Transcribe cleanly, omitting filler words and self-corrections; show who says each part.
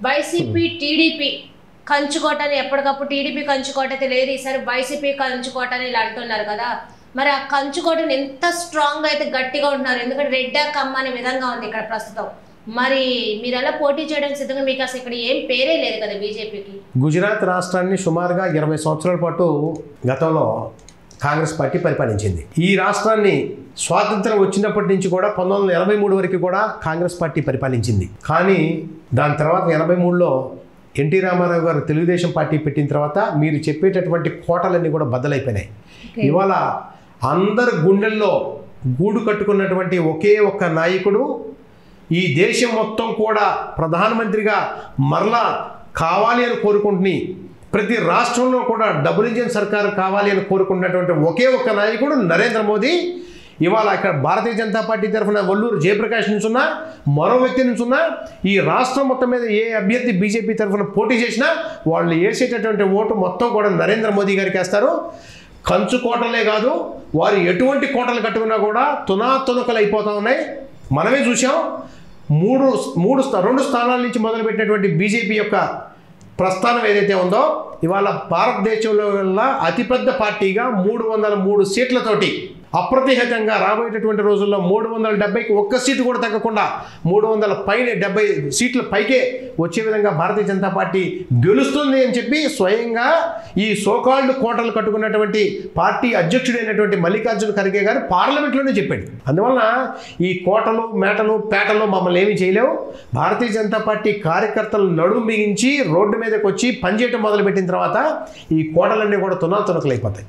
Speaker 1: YCP TDP కంచుకోటని ఎప్పటికప్పుడు TDP కంచుకోట అయితే లేదు, ఈసారి వైసీపీ కంచుకోటని ఇలా అంటున్నారు కదా, మరి ఆ కంచుకోటని ఎంత స్ట్రాంగ్ అయితే గట్టిగా ఉంటున్నారు, ఎందుకంటే రెడ్డా కమ్మ అనే విధంగా ఉంది ఇక్కడ ప్రస్తుతం. మరి మీరు ఎలా పోటీ చేయడానికి సిద్ధంగా, మీకు అసలు ఇక్కడ ఏం పేరే లేదు కదా బీజేపీకి.
Speaker 2: గుజరాత్ రాష్ట్రాన్ని సుమారుగా 20 సంవత్సరాల పాటు గతంలో కాంగ్రెస్ పార్టీ పరిపాలించింది. ఈ రాష్ట్రాన్ని స్వాతంత్రం వచ్చినప్పటి నుంచి కూడా 1983 వరకు కూడా కాంగ్రెస్ పార్టీ పరిపాలించింది. కానీ దాని తర్వాత 83లో ఎన్టీ రామారావు గారు తెలుగుదేశం పార్టీ పెట్టిన తర్వాత మీరు చెప్పేటటువంటి కోటలన్నీ కూడా బద్దలైపోయినాయి. ఇవాళ అందరు గుండెల్లో గూడు కట్టుకున్నటువంటి ఒకే ఒక్క నాయకుడు ఈ దేశం మొత్తం కూడా ప్రధానమంత్రిగా మరలా కావాలి అని కోరుకుంటుని, ప్రతి రాష్ట్రంలో కూడా డబుల్ ఇంజిన్ సర్కారు కావాలి అని కోరుకున్నటువంటి ఒకే ఒక్క నాయకుడు నరేంద్ర మోదీ. ఇవాళ ఇక్కడ భారతీయ జనతా పార్టీ తరఫున వల్లూరు జయప్రకాష్ నుంచున్నా, మరో వ్యక్తి నుంచున్నా, ఈ రాష్ట్రం మొత్తం మీద ఏ అభ్యర్థి బీజేపీ తరఫున పోటీ చేసినా వాళ్ళు వేసేటటువంటి ఓటు మొత్తం కూడా నరేంద్ర మోదీ గారికి వేస్తారు. కంచు కోటలే కాదు, వారు ఎటువంటి కోటలు కట్టుకున్నా కూడా తునాతునకలు అయిపోతూ ఉన్నాయి. మనమే చూసాం. 2 స్థానాల నుంచి మొదలుపెట్టినటువంటి బీజేపీ యొక్క ప్రస్థానం ఏదైతే ఉందో ఇవాళ భారతదేశంలో అతిపెద్ద పార్టీగా 303 సీట్లతోటి అప్రతిహతంగా రాబోయేటటువంటి రోజుల్లో 370కి ఒక్క సీటు కూడా తగ్గకుండా 370 సీట్ల పైకే వచ్చే విధంగా భారతీయ జనతా పార్టీ గెలుస్తుంది అని చెప్పి స్వయంగా ఈ సోకాల్డ్ కోటలు కట్టుకున్నటువంటి పార్టీ అధ్యక్షుడైనటువంటి మల్లికార్జున ఖర్గే గారు పార్లమెంట్లోనే చెప్పాడు. అందువలన ఈ కోటలు మేటలు పేటలు మమ్మల్ని ఏమీ చేయలేవు. భారతీయ జనతా పార్టీ కార్యకర్తలు నడుము బిగించి రోడ్డు మీదకి వచ్చి పనిచేయటం మొదలుపెట్టిన తర్వాత ఈ కోటలన్నీ కూడా తునాతునకలైపోతాయి.